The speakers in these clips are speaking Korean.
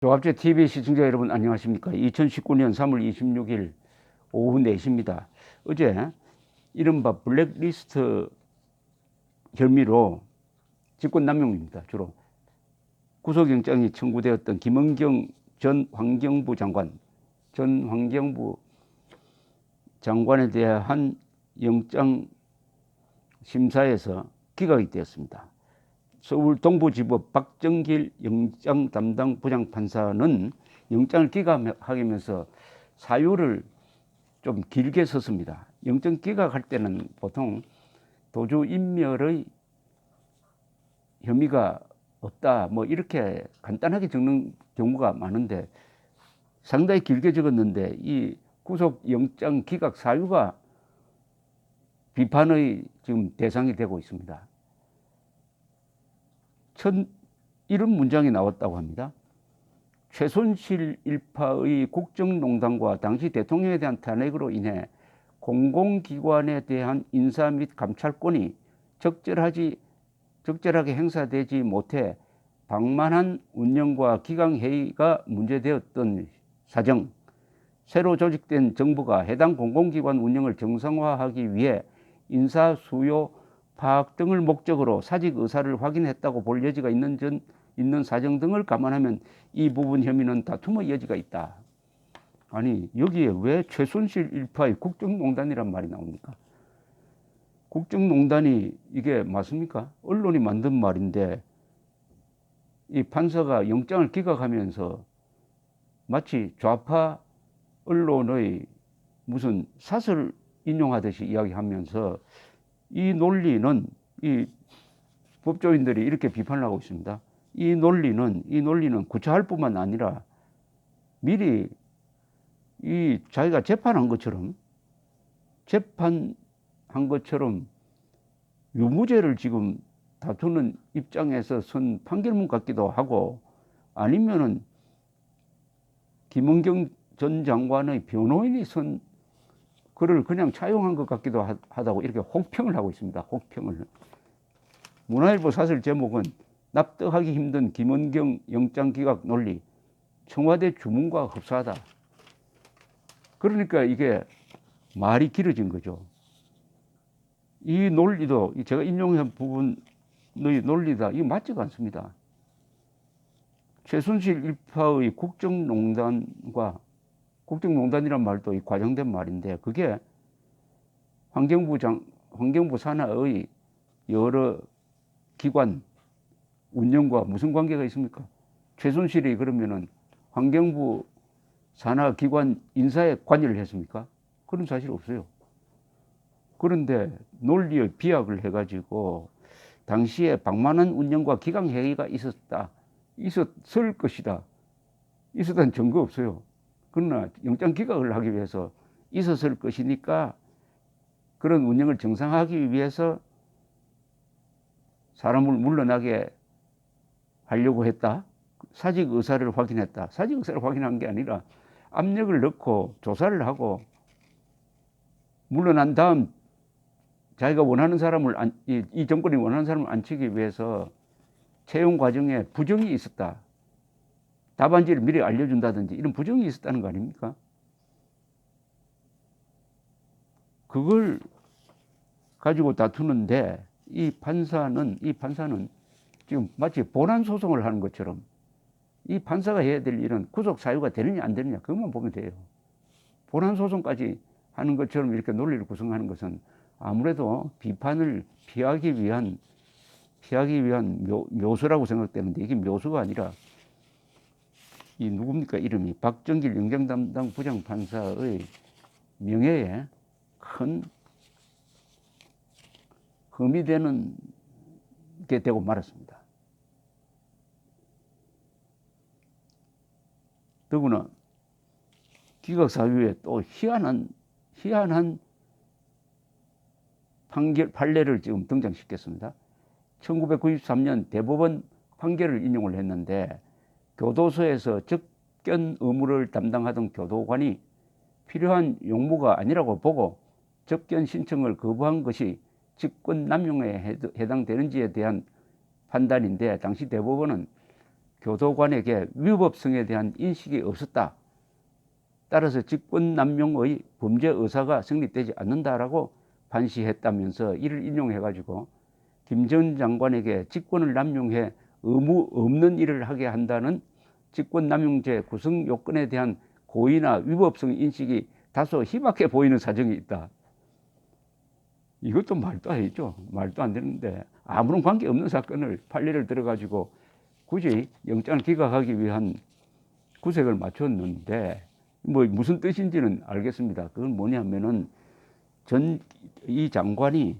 조합제 TV 시청자 여러분 안녕하십니까? 2019년 3월 26일 오후 4시입니다. 어제 이른바 블랙리스트 혐의로 직권남용입니다. 주로 구속영장이 청구되었던 김은경 전 환경부 장관에 대한 영장 심사에서 기각이 되었습니다. 서울 동부지법 박정길 영장 담당 부장판사는 영장을 기각하면서 사유를 좀 길게 썼습니다. 영장 기각할 때는 보통 도주인멸의 혐의가 없다 뭐 이렇게 간단하게 적는 경우가 많은데 상당히 길게 적었는데 이 구속영장 기각 사유가 비판의 지금 대상이 되고 있습니다. 이런 문장이 나왔다고 합니다. 최순실 일파의 국정농단과 당시 대통령에 대한 탄핵으로 인해 공공기관에 대한 인사 및 감찰권이 적절하게 행사되지 못해 방만한 운영과 기강회의가 문제되었던 사정, 새로 조직된 정부가 해당 공공기관 운영을 정상화하기 위해 인사 수요 파악 등을 목적으로 사직 의사를 확인했다고 볼 여지가 있는 사정 등을 감안하면 이 부분 혐의는 다툼의 여지가 있다. 아니 여기에 왜 최순실 일파의 국정농단이란 말이 나옵니까? 국정농단이 이게 맞습니까? 언론이 만든 말인데 이 판사가 영장을 기각하면서 마치 좌파 언론의 무슨 사설 인용하듯이 이야기하면서 이 논리는 이 법조인들이 이렇게 비판을 하고 있습니다. 이 논리는 구차할 뿐만 아니라 미리 이 자기가 재판한 것처럼 유무죄를 지금 다투는 입장에서 쓴 판결문 같기도 하고 아니면은 김은경 전 장관의 변호인이 쓴 글을 그냥 차용한 것 같기도 하다고 이렇게 혹평을 하고 있습니다. 혹평을. 문화일보 사설 제목은 납득하기 힘든 김은경 영장 기각 논리, 청와대 주문과 흡사하다. 그러니까 이게 말이 길어진 거죠. 이 논리도 제가 인용한 부분의 논리다. 이게 맞지가 않습니다. 최순실 일파의 국정농단이란 말도 이 과장된 말인데 그게 환경부 산하의 여러 기관 운영과 무슨 관계가 있습니까? 최순실이 그러면은 환경부 산하 기관 인사에 관여를 했습니까? 그런 사실 없어요. 그런데 논리의 비약을 해가지고 당시에 방만한 운영과 기강회의가 있었을 것이다. 있었다는 증거 없어요. 그러나 영장 기각을 하기 위해서 있었을 것이니까 그런 운영을 정상화하기 위해서 사람을 물러나게 하려고 했다. 사직 의사를 확인했다. 사직 의사를 확인한 게 아니라 압력을 넣고 조사를 하고 물러난 다음 자기가 원하는 사람을 이 정권이 원하는 사람을 앉히기 위해서 채용 과정에 부정이 있었다. 답안지를 미리 알려준다든지 이런 부정이 있었다는 거 아닙니까? 그걸 가지고 다투는데 이 판사는 지금 마치 본안 소송을 하는 것처럼 이 판사가 해야 될 일은 구속 사유가 되느냐 안 되느냐 그것만 보면 돼요. 본안 소송까지 하는 것처럼 이렇게 논리를 구성하는 것은 아무래도 비판을 피하기 위한 묘수라고 생각되는데 이게 묘수가 아니라 이 누굽니까 이름이 박정길 영장 담당 부장판사의 명예에 큰 흠이 되는 게 되고 말았습니다. 더구나 기각 사유에 또 희한한 판례를 지금 등장시켰습니다. 1993년 대법원 판결을 인용을 했는데 교도소에서 접견 의무를 담당하던 교도관이 필요한 용무가 아니라고 보고 접견 신청을 거부한 것이 직권남용에 해당되는지에 대한 판단인데 당시 대법원은 교도관에게 위법성에 대한 인식이 없었다. 따라서 직권남용의 범죄 의사가 성립되지 않는다라고 판시했다면서 이를 인용해가지고 김 전 장관에게 직권을 남용해 의무 없는 일을 하게 한다는 직권남용죄 구성 요건에 대한 고의나 위법성 인식이 다소 희박해 보이는 사정이 있다. 이것도 말도 안 되죠. 말도 안 되는데 아무런 관계없는 사건을 판례를 들어가지고 굳이 영장을 기각하기 위한 구색을 맞췄는데 뭐 무슨 뜻인지는 알겠습니다. 그건 뭐냐면은 이 장관이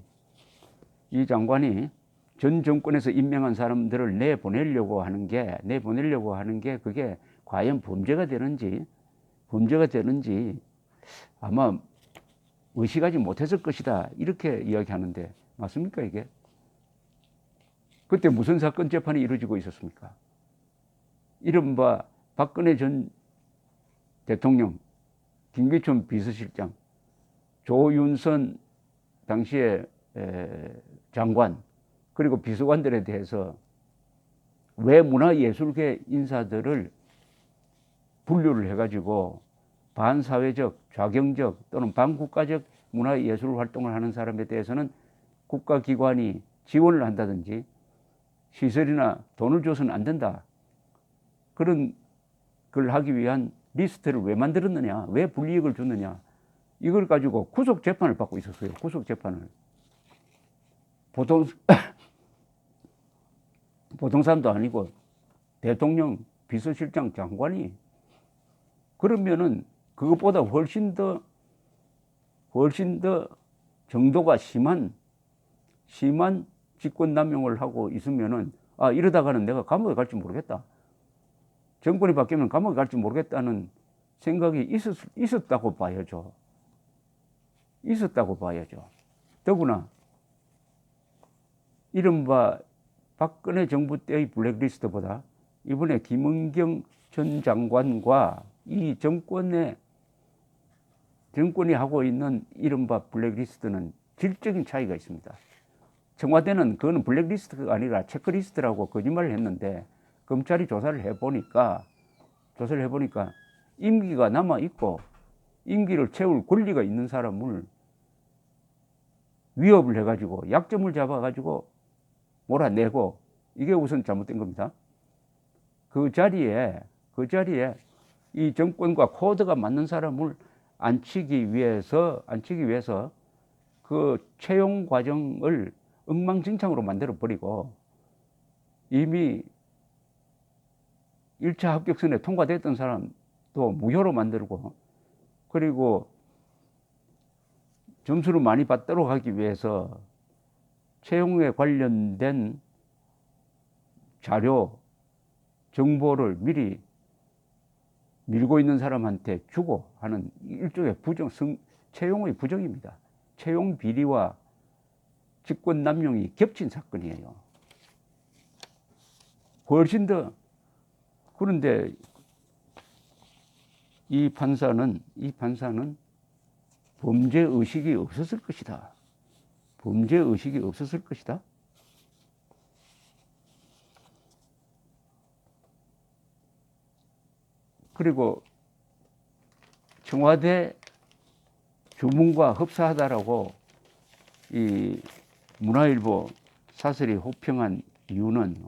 전 정권에서 임명한 사람들을 내보내려고 하는 게 그게 과연 범죄가 되는지 아마 의식하지 못했을 것이다. 이렇게 이야기하는데 맞습니까 이게? 그때 무슨 사건 재판이 이루어지고 있었습니까? 이른바 박근혜 전 대통령, 김기춘 비서실장, 조윤선 당시의 장관 그리고 비서관들에 대해서 왜 문화예술계 인사들을 분류를 해가지고 반사회적, 좌경적 또는 반국가적 문화예술 활동을 하는 사람에 대해서는 국가기관이 지원을 한다든지 시설이나 돈을 줘서는 안 된다. 그런 걸 하기 위한 리스트를 왜 만들었느냐, 왜 불이익을 줬느냐, 이걸 가지고 구속 재판을 받고 있었어요. 구속 재판을. 보통 사람도 아니고 대통령, 비서실장, 장관이. 그러면은 그것보다 훨씬 더 정도가 심한 직권남용을 하고 있으면은 이러다가는 내가 감옥에 갈지 모르겠다. 정권이 바뀌면 감옥에 갈지 모르겠다는 생각이 있었다고 봐야죠. 더구나 이른바 박근혜 정부 때의 블랙리스트보다 이번에 김은경 전 장관과 이 정권이 하고 있는 이른바 블랙리스트는 질적인 차이가 있습니다. 청와대는 그거는 블랙리스트가 아니라 체크리스트라고 거짓말을 했는데 검찰이 조사를 해보니까 임기가 남아있고 임기를 채울 권리가 있는 사람을 위협을 해가지고 약점을 잡아가지고 몰아내고 이게 우선 잘못된 겁니다. 그 자리에 이 정권과 코드가 맞는 사람을 앉히기 위해서 그 채용 과정을 엉망진창으로 만들어 버리고 이미 1차 합격선에 통과됐던 사람도 무효로 만들고 그리고 점수를 많이 받도록 하기 위해서 채용에 관련된 자료, 정보를 미리 밀고 있는 사람한테 주고 하는 일종의 채용의 부정입니다. 채용 비리와 직권 남용이 겹친 사건이에요. 훨씬 더. 그런데 이 판사는 범죄 의식이 없었을 것이다. 그리고 청와대 주문과 흡사하다라고 이 문화일보 사설이 호평한 이유는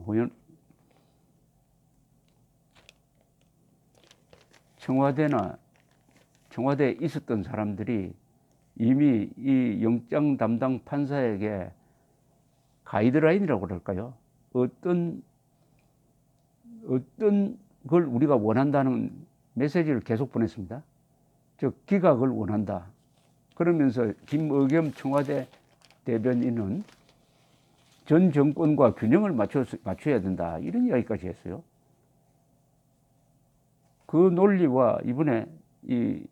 청와대에 있었던 사람들이 이미 이 영장 담당 판사에게 가이드라인이라고 그럴까요? 어떤 걸 우리가 원한다는 메시지를 계속 보냈습니다. 즉 기각을 원한다. 그러면서 김의겸 청와대 대변인은 전 정권과 균형을 맞춰야 된다. 이런 이야기까지 했어요. 그 논리와 이번에 이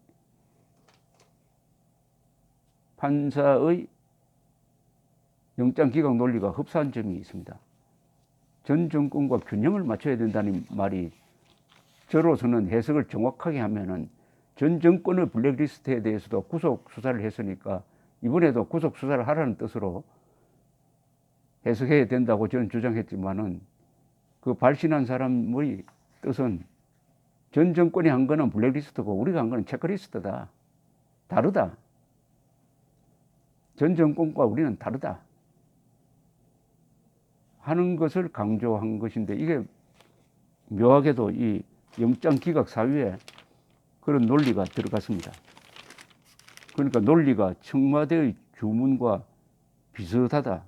판사의 영장 기각 논리가 흡사한 점이 있습니다. 전 정권과 균형을 맞춰야 된다는 말이 저로서는 해석을 정확하게 하면은 전 정권의 블랙리스트에 대해서도 구속 수사를 했으니까 이번에도 구속 수사를 하라는 뜻으로 해석해야 된다고 저는 주장했지만은 그 발신한 사람의 뜻은 전 정권이 한 거는 블랙리스트고 우리가 한 거는 체크리스트다. 다르다. 전 정권과 우리는 다르다. 하는 것을 강조한 것인데 이게 묘하게도 이 영장기각 사유에 그런 논리가 들어갔습니다. 그러니까 논리가 청와대의 주문과 비슷하다.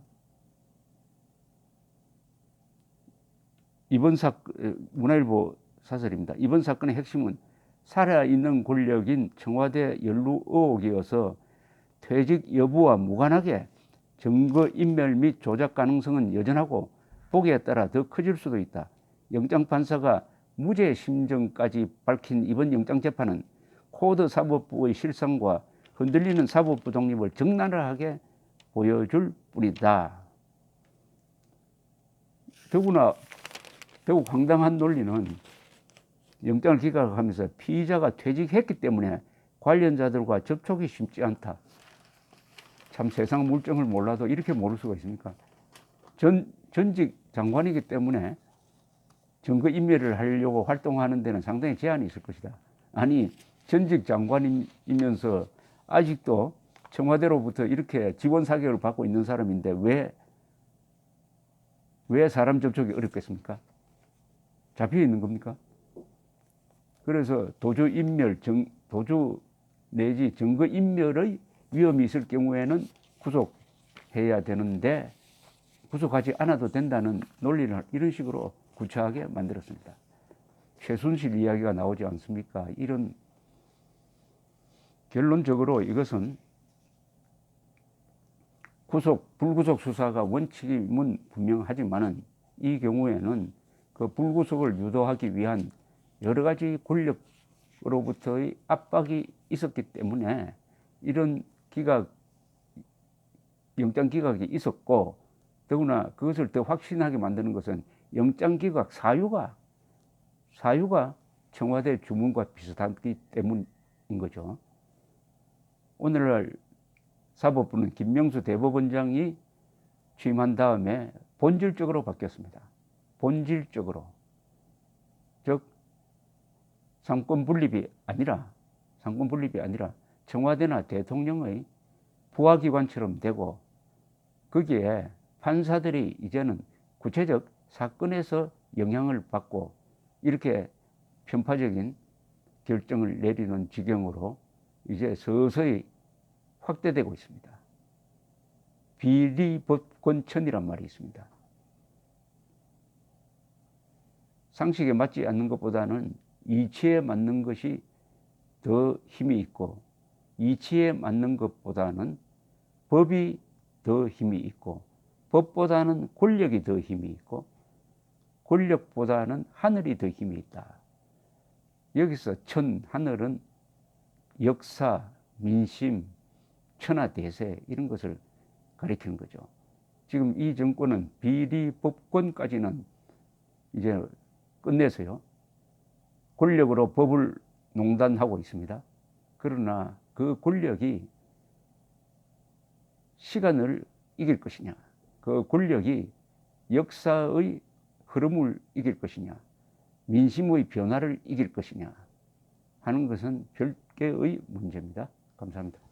이번 문화일보 사설입니다. 이번 사건의 핵심은 살아있는 권력인 청와대 연루 의혹이어서 퇴직 여부와 무관하게 증거인멸 및 조작 가능성은 여전하고 보기에 따라 더 커질 수도 있다. 영장판사가 무죄 심정까지 밝힌 이번 영장재판은 코드 사법부의 실상과 흔들리는 사법부 독립을 적나라하게 보여줄 뿐이다. 더구나 더욱 황당한 논리는 영장을 기각하면서 피의자가 퇴직했기 때문에 관련자들과 접촉이 쉽지 않다. 참 세상 물정을 몰라도 이렇게 모를 수가 있습니까? 전직 장관이기 때문에 증거인멸을 하려고 활동하는 데는 상당히 제한이 있을 것이다. 아니 전직 장관이면서 아직도 청와대로부터 이렇게 지원 사격을 받고 있는 사람인데 왜 사람 접촉이 어렵겠습니까? 잡혀 있는 겁니까? 그래서 도주 내지 증거인멸의 위험이 있을 경우에는 구속해야 되는데 구속하지 않아도 된다는 논리를 이런 식으로 구차하게 만들었습니다. 최순실 이야기가 나오지 않습니까? 이런 결론적으로 이것은 불구속 수사가 원칙임은 분명하지만은 이 경우에는 그 불구속을 유도하기 위한 여러 가지 권력으로부터의 압박이 있었기 때문에 이런 영장 기각이 있었고 더구나 그것을 더 확신하게 만드는 것은 영장 기각 사유가 청와대 주문과 비슷하기 때문인 거죠. 오늘날 사법부는 김명수 대법원장이 취임한 다음에 본질적으로 바뀌었습니다. 본질적으로. 즉 상권 분립이 아니라 청와대나 대통령의 부하기관처럼 되고 거기에 판사들이 이제는 구체적 사건에서 영향을 받고 이렇게 편파적인 결정을 내리는 지경으로 이제 서서히 확대되고 있습니다. 비리법권천이란 말이 있습니다. 상식에 맞지 않는 것보다는 이치에 맞는 것이 더 힘이 있고 이치에 맞는 것보다는 법이 더 힘이 있고 법보다는 권력이 더 힘이 있고 권력보다는 하늘이 더 힘이 있다. 여기서 하늘은 역사, 민심, 천하대세 이런 것을 가리키는 거죠. 지금 이 정권은 비리법권까지는 이제 끝내서요. 권력으로 법을 농단하고 있습니다. 그러나 그 권력이 시간을 이길 것이냐, 그 권력이 역사의 흐름을 이길 것이냐, 민심의 변화를 이길 것이냐 하는 것은 별개의 문제입니다. 감사합니다.